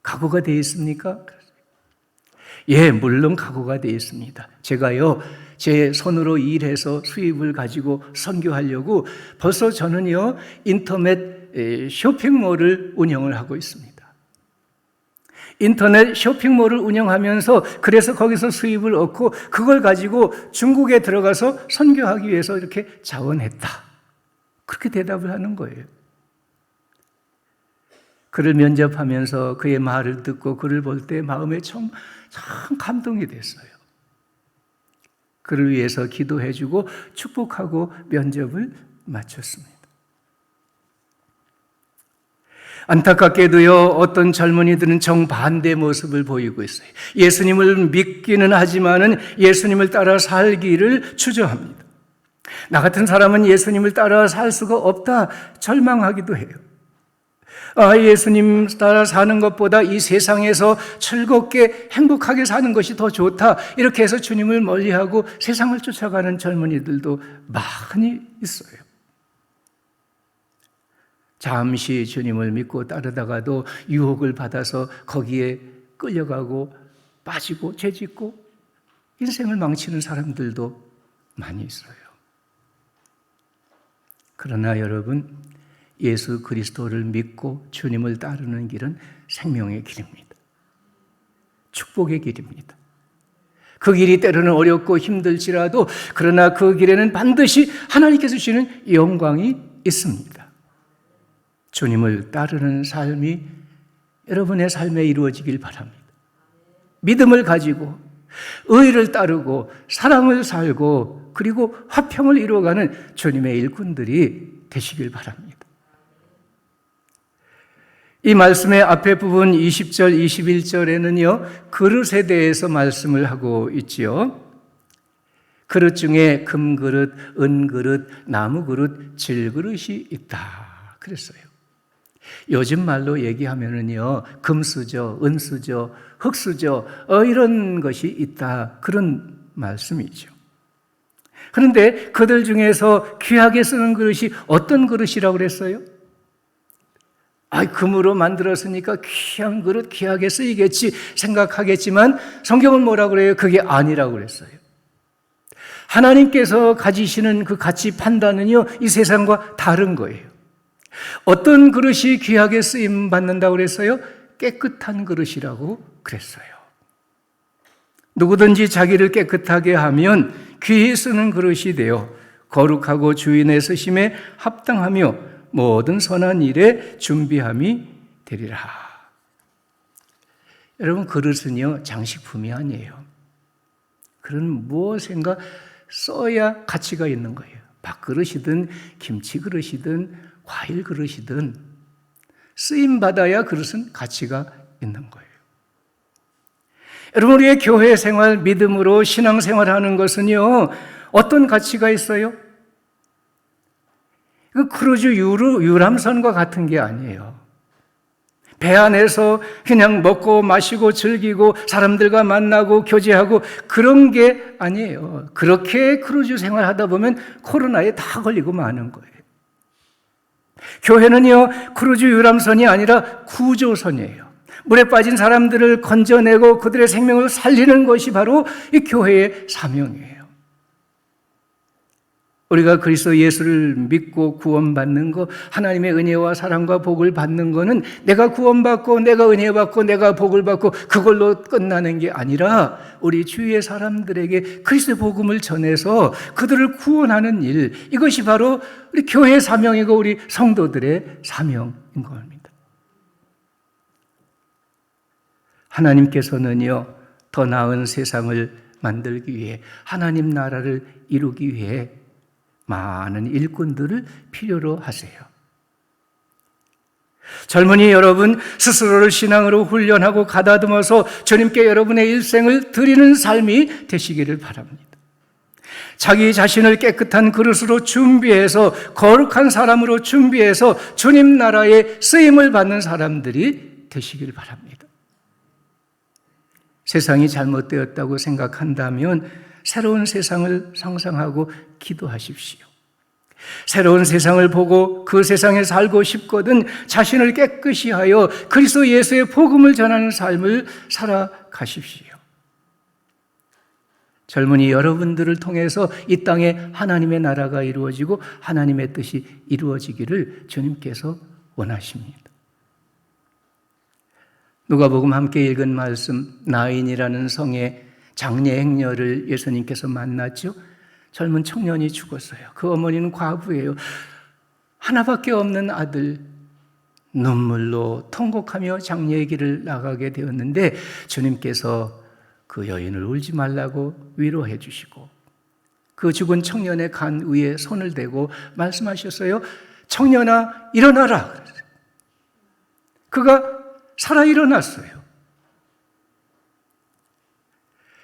각오가 되어 있습니까? 예, 물론 각오가 되어 있습니다. 제가요, 제 손으로 일해서 수입을 가지고 선교하려고 벌써 저는요, 인터넷 쇼핑몰을 운영을 하고 있습니다. 인터넷 쇼핑몰을 운영하면서 그래서 거기서 수입을 얻고 그걸 가지고 중국에 들어가서 선교하기 위해서 이렇게 자원했다. 그렇게 대답을 하는 거예요. 그를 면접하면서 그의 말을 듣고 그를 볼 때 마음에 참 감동이 됐어요. 그를 위해서 기도해주고 축복하고 면접을 마쳤습니다. 안타깝게도요, 어떤 젊은이들은 정반대 모습을 보이고 있어요. 예수님을 믿기는 하지만은 예수님을 따라 살기를 주저합니다. 나 같은 사람은 예수님을 따라 살 수가 없다 절망하기도 해요. 예수님 따라 사는 것보다 이 세상에서 즐겁게 행복하게 사는 것이 더 좋다. 이렇게 해서 주님을 멀리하고 세상을 쫓아가는 젊은이들도 많이 있어요. 잠시 주님을 믿고 따르다가도 유혹을 받아서 거기에 끌려가고 빠지고 죄짓고 인생을 망치는 사람들도 많이 있어요. 그러나 여러분, 예수 그리스도를 믿고 주님을 따르는 길은 생명의 길입니다. 축복의 길입니다. 그 길이 때로는 어렵고 힘들지라도 그러나 그 길에는 반드시 하나님께서 주시는 영광이 있습니다. 주님을 따르는 삶이 여러분의 삶에 이루어지길 바랍니다. 믿음을 가지고 의를 따르고 사랑을 살고 그리고 화평을 이루어가는 주님의 일꾼들이 되시길 바랍니다. 이 말씀의 앞에 부분 20절, 21절에는요, 그릇에 대해서 말씀을 하고 있지요. 그릇 중에 금그릇, 은그릇, 나무그릇, 질그릇이 있다. 그랬어요. 요즘 말로 얘기하면은요, 금수저, 은수저, 흙수저, 이런 것이 있다. 그런 말씀이죠. 그런데 그들 중에서 귀하게 쓰는 그릇이 어떤 그릇이라고 그랬어요? 금으로 만들었으니까 귀한 그릇, 귀하게 쓰이겠지 생각하겠지만 성경은 뭐라고 그래요? 그게 아니라고 그랬어요. 하나님께서 가지시는 그 가치 판단은요, 이 세상과 다른 거예요. 어떤 그릇이 귀하게 쓰임 받는다고 그랬어요? 깨끗한 그릇이라고 그랬어요. 누구든지 자기를 깨끗하게 하면 귀히 쓰는 그릇이 되어 거룩하고 주인의 쓰심에 합당하며 모든 선한 일에 준비함이 되리라. 여러분, 그릇은요, 장식품이 아니에요. 그런 무엇인가 써야 가치가 있는 거예요. 밥그릇이든 김치 그릇이든 과일 그릇이든 쓰임받아야 그릇은 가치가 있는 거예요. 여러분, 우리의 교회 생활, 믿음으로 신앙생활하는 것은요, 어떤 가치가 있어요? 그 크루즈 유람선과 같은 게 아니에요. 배 안에서 그냥 먹고 마시고 즐기고 사람들과 만나고 교제하고 그런 게 아니에요. 그렇게 크루즈 생활하다 보면 코로나에 다 걸리고 마는 거예요. 교회는요, 크루즈 유람선이 아니라 구조선이에요. 물에 빠진 사람들을 건져내고 그들의 생명을 살리는 것이 바로 이 교회의 사명이에요. 우리가 그리스도 예수를 믿고 구원받는 것, 하나님의 은혜와 사랑과 복을 받는 것은 내가 구원받고 내가 은혜 받고 내가 복을 받고 그걸로 끝나는 게 아니라 우리 주위의 사람들에게 그리스도의 복음을 전해서 그들을 구원하는 일, 이것이 바로 우리 교회의 사명이고 우리 성도들의 사명인 겁니다. 하나님께서는요, 더 나은 세상을 만들기 위해, 하나님 나라를 이루기 위해 많은 일꾼들을 필요로 하세요. 젊은이 여러분, 스스로를 신앙으로 훈련하고 가다듬어서 주님께 여러분의 일생을 드리는 삶이 되시기를 바랍니다. 자기 자신을 깨끗한 그릇으로 준비해서, 거룩한 사람으로 준비해서 주님 나라에 쓰임을 받는 사람들이 되시길 바랍니다. 세상이 잘못되었다고 생각한다면 새로운 세상을 상상하고 기도하십시오. 새로운 세상을 보고 그 세상에 살고 싶거든 자신을 깨끗이 하여 그리스도 예수의 복음을 전하는 삶을 살아가십시오. 젊은이 여러분들을 통해서 이 땅에 하나님의 나라가 이루어지고 하나님의 뜻이 이루어지기를 주님께서 원하십니다. 누가복음 함께 읽은 말씀, 나인이라는 성의 장례 행렬을 예수님께서 만났죠. 젊은 청년이 죽었어요. 그 어머니는 과부예요. 하나밖에 없는 아들, 눈물로 통곡하며 장례의 길을 나가게 되었는데 주님께서 그 여인을 울지 말라고 위로해 주시고 그 죽은 청년의 간 위에 손을 대고 말씀하셨어요. 청년아, 일어나라. 그가 살아 일어났어요.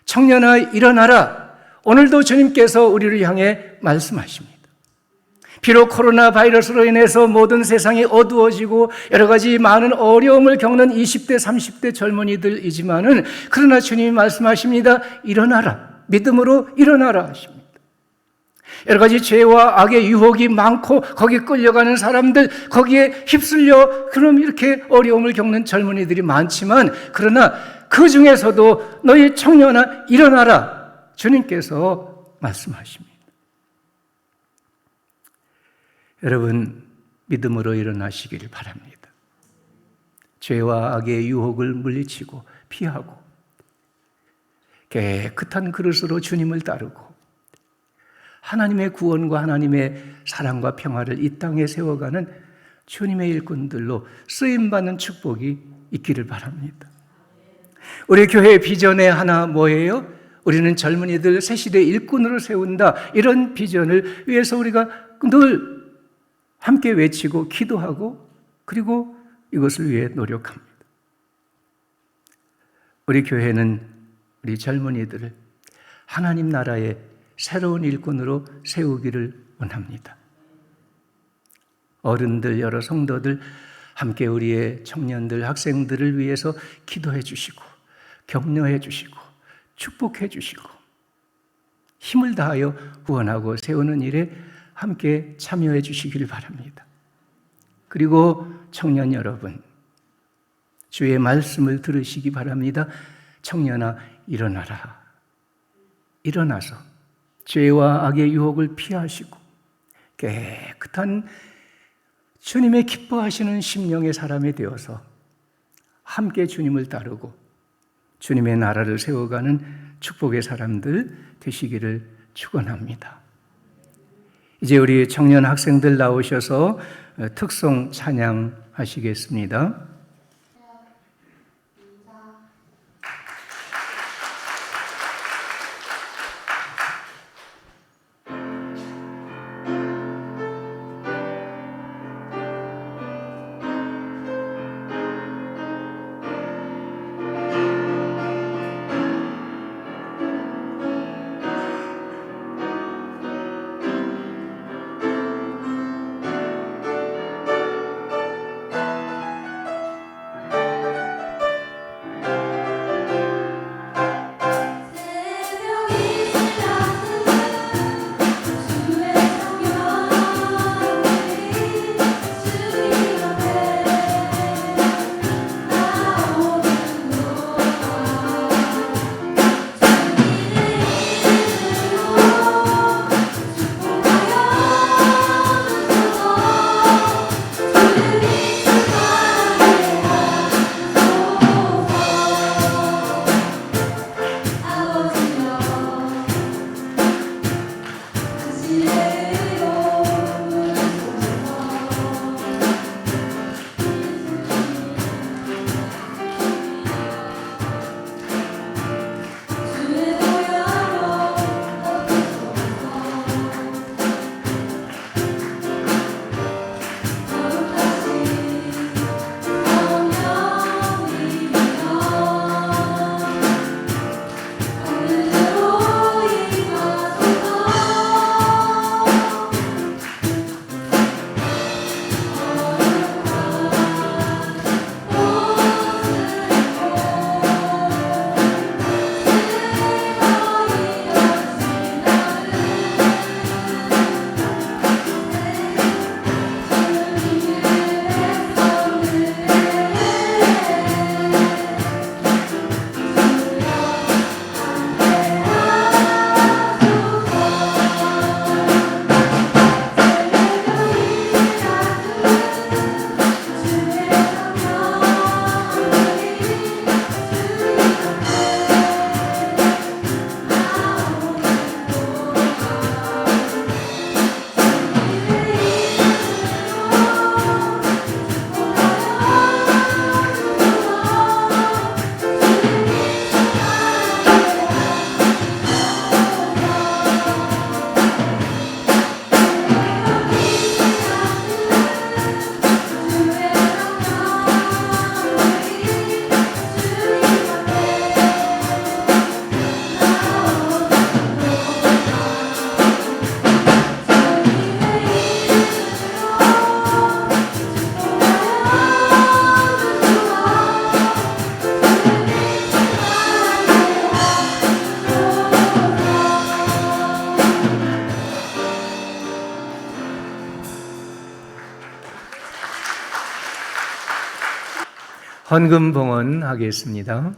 청년아, 일어나라. 오늘도 주님께서 우리를 향해 말씀하십니다. 비록 코로나 바이러스로 인해서 모든 세상이 어두워지고 여러 가지 많은 어려움을 겪는 20대, 30대 젊은이들이지만은 그러나 주님이 말씀하십니다. 일어나라. 믿음으로 일어나라 하십니다. 여러 가지 죄와 악의 유혹이 많고 거기에 끌려가는 사람들, 거기에 휩쓸려 그럼 이렇게 어려움을 겪는 젊은이들이 많지만 그러나 그 중에서도 너희 청년아 일어나라. 주님께서 말씀하십니다. 여러분, 믿음으로 일어나시길 바랍니다. 죄와 악의 유혹을 물리치고 피하고 깨끗한 그릇으로 주님을 따르고 하나님의 구원과 하나님의 사랑과 평화를 이 땅에 세워가는 주님의 일꾼들로 쓰임받는 축복이 있기를 바랍니다. 우리 교회의 비전의 하나 뭐예요? 우리는 젊은이들 새시대 일꾼으로 세운다. 이런 비전을 위해서 우리가 늘 함께 외치고 기도하고 그리고 이것을 위해 노력합니다. 우리 교회는 우리 젊은이들을 하나님 나라의 새로운 일꾼으로 세우기를 원합니다. 어른들, 여러 성도들 함께 우리의 청년들, 학생들을 위해서 기도해 주시고 격려해 주시고 축복해 주시고 힘을 다하여 구원하고 세우는 일에 함께 참여해 주시길 바랍니다. 그리고 청년 여러분, 주의 말씀을 들으시기 바랍니다. 청년아, 일어나라. 일어나서 죄와 악의 유혹을 피하시고 깨끗한 주님의 기뻐하시는 심령의 사람이 되어서 함께 주님을 따르고 주님의 나라를 세워가는 축복의 사람들 되시기를 축원합니다. 이제 우리 청년 학생들 나오셔서 특송 찬양하시겠습니다. 헌금 봉헌하겠습니다.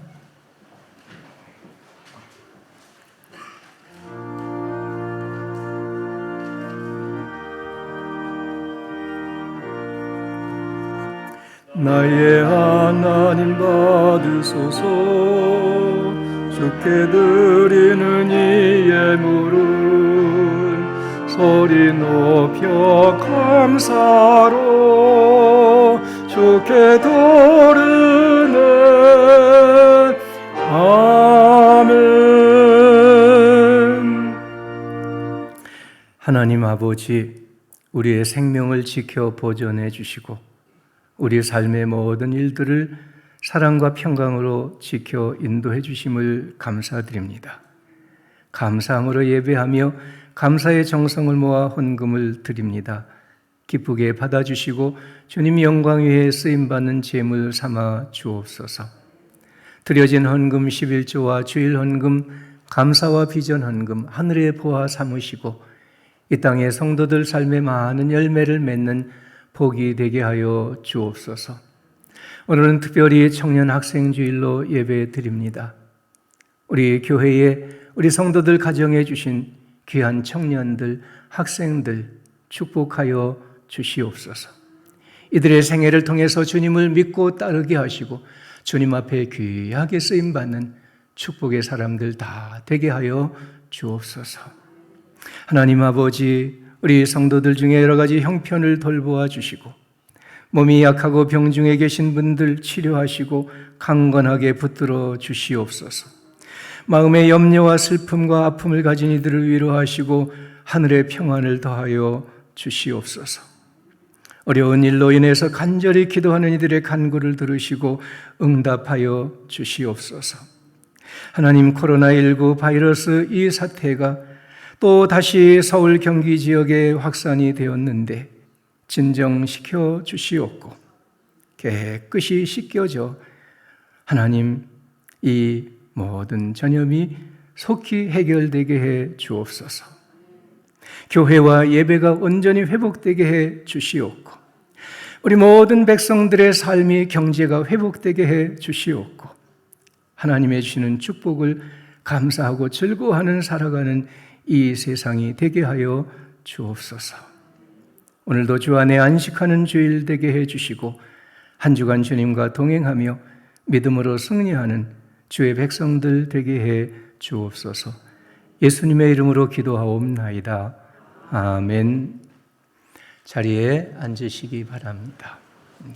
나의 하나님 받으소서. 주께 드리는 이 예물을 소리 높여 감사로 주께 드리네. 아멘. 하나님 아버지, 우리의 생명을 지켜 보존해 주시고 우리 삶의 모든 일들을 사랑과 평강으로 지켜 인도해 주심을 감사드립니다. 감사함으로 예배하며 감사의 정성을 모아 헌금을 드립니다. 기쁘게 받아주시고 주님 영광 위에 쓰임받는 제물 삼아 주옵소서. 드려진 헌금 11조와 주일 헌금, 감사와 비전 헌금 하늘의 보화 삼으시고 이 땅의 성도들 삶에 많은 열매를 맺는 복이 되게 하여 주옵소서. 오늘은 특별히 청년 학생 주일로 예배 드립니다. 우리 교회에 우리 성도들 가정해 주신 귀한 청년들, 학생들 축복하여 주시옵소서. 이들의 생애를 통해서 주님을 믿고 따르게 하시고 주님 앞에 귀하게 쓰임받는 축복의 사람들 다 되게 하여 주옵소서. 하나님 아버지, 우리 성도들 중에 여러 가지 형편을 돌보아 주시고 몸이 약하고 병중에 계신 분들 치료하시고 강건하게 붙들어 주시옵소서. 마음의 염려와 슬픔과 아픔을 가진 이들을 위로하시고 하늘의 평안을 더하여 주시옵소서. 어려운 일로 인해서 간절히 기도하는 이들의 간구를 들으시고 응답하여 주시옵소서. 하나님, 코로나19 바이러스 이 사태가 또 다시 서울 경기 지역에 확산이 되었는데 진정시켜 주시옵고 깨끗이 씻겨져 하나님 이 모든 전염이 속히 해결되게 해 주옵소서. 교회와 예배가 온전히 회복되게 해 주시옵고 우리 모든 백성들의 삶이 경제가 회복되게 해 주시옵고 하나님의 주시는 축복을 감사하고 즐거워하는 살아가는 이 세상이 되게 하여 주옵소서. 오늘도 주 안에 안식하는 주일 되게 해 주시고 한 주간 주님과 동행하며 믿음으로 승리하는 주의 백성들 되게 해 주옵소서. 예수님의 이름으로 기도하옵나이다. 아멘. 자리에 앉으시기 바랍니다. 네.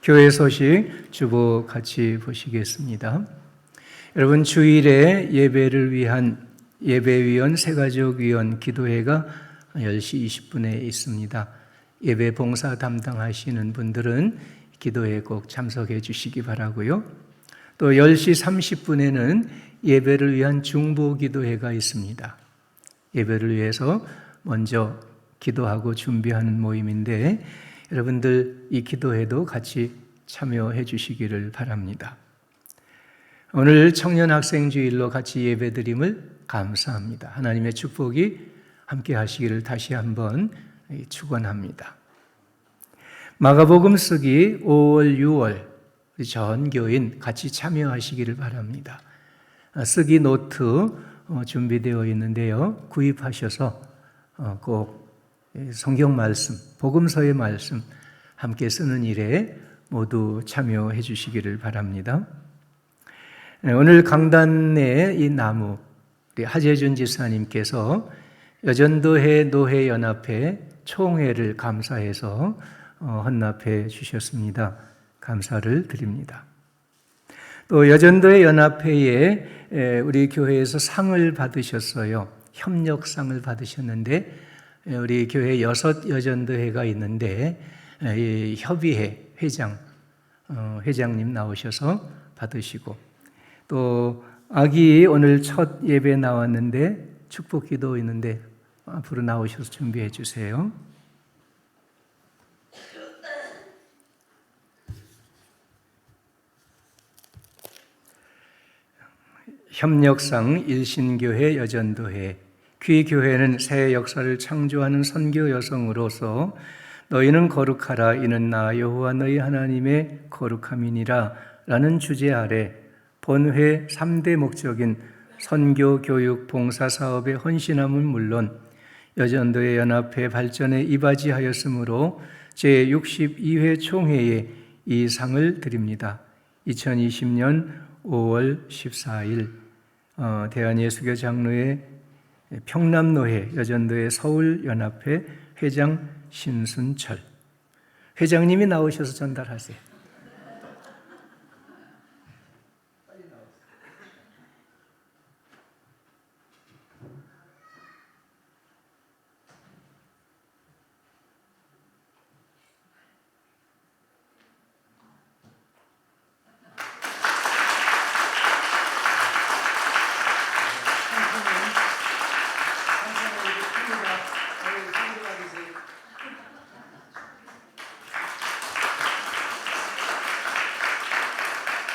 교회 소식 주보 같이 보시겠습니다. 여러분, 주일에 예배를 위한 예배위원, 새가족위원 기도회가 10시 20분에 있습니다. 예배 봉사 담당하시는 분들은 기도회에 꼭 참석해 주시기 바라고요. 또 10시 30분에는 예배를 위한 중보 기도회가 있습니다. 예배를 위해서 먼저 기도하고 준비하는 모임인데 여러분들 이 기도회도 같이 참여해 주시기를 바랍니다. 오늘 청년 학생 주일로 같이 예배드림을 감사합니다. 하나님의 축복이 함께 하시기를 다시 한번 축원합니다. 마가복음 쓰기 5월, 6월 우리 전 교인 같이 참여하시기를 바랍니다. 쓰기 노트 준비되어 있는데요. 구입하셔서 꼭 성경 말씀, 복음서의 말씀 함께 쓰는 일에 모두 참여해 주시기를 바랍니다. 오늘 강단의 이 나무 우리 하재준 지사님께서 여전도회 노회연합회 총회를 감사해서 헌납해 주셨습니다. 감사를 드립니다. 또 여전도회 연합회에 우리 교회에서 상을 받으셨어요. 협력상을 받으셨는데 우리 교회 6 여전도회가 있는데 이 협의회 회장님 나오셔서 받으시고 또 아기 오늘 첫 예배 나왔는데 축복 기도 있는데 앞으로 나오셔서 준비해 주세요. 협력상 일신교회 여전도회 귀교회는 새 역사를 창조하는 선교 여성으로서 너희는 거룩하라 이는 나 여호와 너희 하나님의 거룩함이니라 라는 주제 아래 본회 3대 목적인 선교, 교육, 봉사 사업의 헌신함은 물론 여전도의 연합회 발전에 이바지하였으므로 제62회 총회에 이 상을 드립니다. 2020년 5월 14일 대한예수교 장로회 평남노회 여전도의 서울연합회 회장 신순철 회장님이 나오셔서 전달하세요.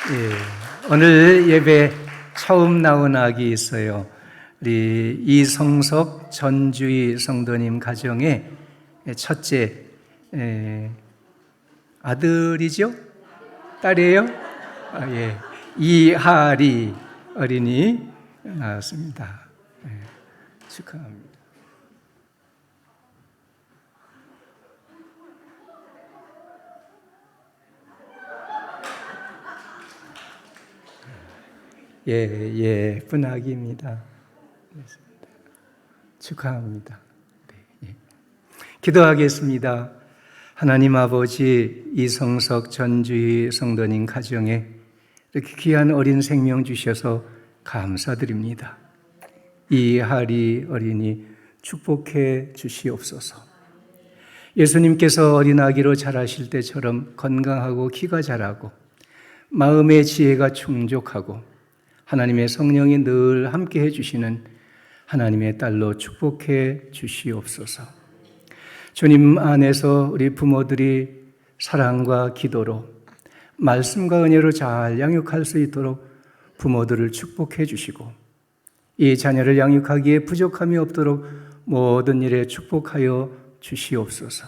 예, 오늘 예배 처음 나온 아기 있어요. 우리 이성석 전주희 성도님 가정의 첫째 아들이죠? 딸이에요? 예, 이하리 어린이 나왔습니다. 예, 축하합니다. 예쁜 아기입니다. 축하합니다. 네, 예. 기도하겠습니다. 하나님 아버지, 이성석 전주희 성도님 가정에 이렇게 귀한 어린 생명 주셔서 감사드립니다. 이하리 어린이 축복해 주시옵소서. 예수님께서 어린 아기로 자라실 때처럼 건강하고 키가 자라고 마음의 지혜가 충족하고 하나님의 성령이 늘 함께 해주시는 하나님의 딸로 축복해 주시옵소서. 주님 안에서 우리 부모들이 사랑과 기도로 말씀과 은혜로 잘 양육할 수 있도록 부모들을 축복해 주시고 이 자녀를 양육하기에 부족함이 없도록 모든 일에 축복하여 주시옵소서.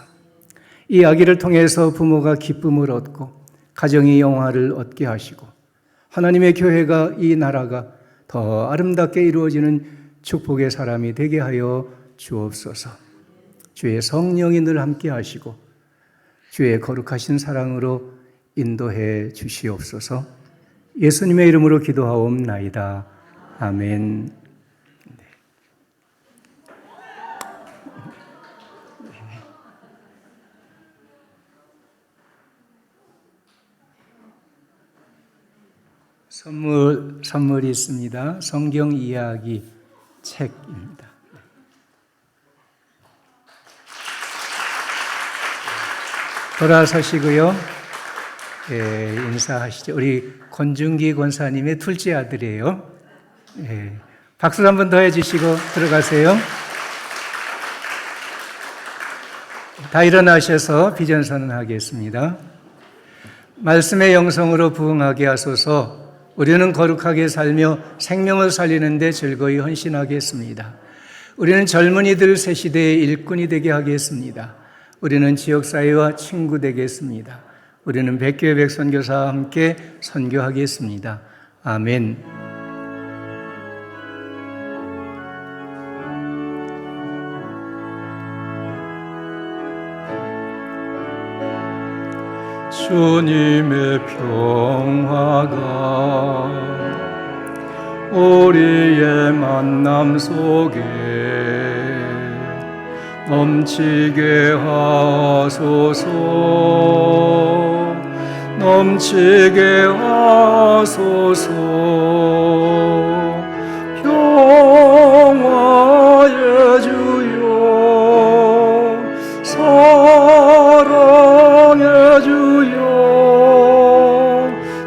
이 아기를 통해서 부모가 기쁨을 얻고 가정이 영화를 얻게 하시고 하나님의 교회가 이 나라가 더 아름답게 이루어지는 축복의 사람이 되게 하여 주옵소서. 주의 성령이 늘 함께 하시고 주의 거룩하신 사랑으로 인도해 주시옵소서. 예수님의 이름으로 기도하옵나이다. 아멘. 선물이 있습니다. 성경 이야기 책입니다. 돌아서시고요. 예, 인사하시죠. 우리 권중기 권사님의 둘째 아들이에요. 예, 박수 한 번 더 해주시고 들어가세요. 다 일어나셔서 비전선언 하겠습니다. 말씀의 영성으로 부응하게 하소서. 우리는 거룩하게 살며 생명을 살리는 데 즐거이 헌신하겠습니다. 우리는 젊은이들 새 시대의 일꾼이 되게 하겠습니다. 우리는 지역사회와 친구 되겠습니다. 우리는 백교회 백선교사와 함께 선교하겠습니다. 아멘. 주님의 평화가 우리의 만남 속에 넘치게 하소서. 넘치게 하소서. 평화의 주여 사랑의 주여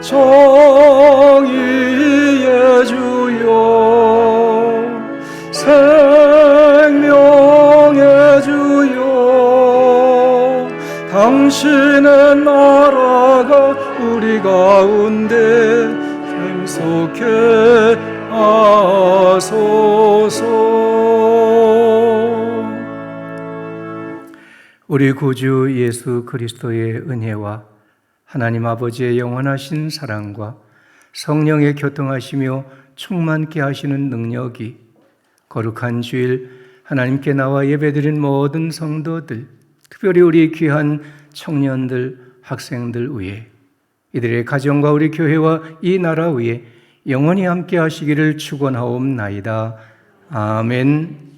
정의의 주여 생명의 주여 당신의 나라가 우리 가운데 맹속해 하소서. 우리 구주 예수 그리스도의 은혜와 하나님 아버지의 영원하신 사랑과 성령의 교통하시며 충만케 하시는 능력이 거룩한 주일 하나님께 나와 예배드린 모든 성도들, 특별히 우리 귀한 청년들, 학생들 위에, 이들의 가정과 우리 교회와 이 나라 위에 영원히 함께 하시기를 축원하옵나이다. 아멘.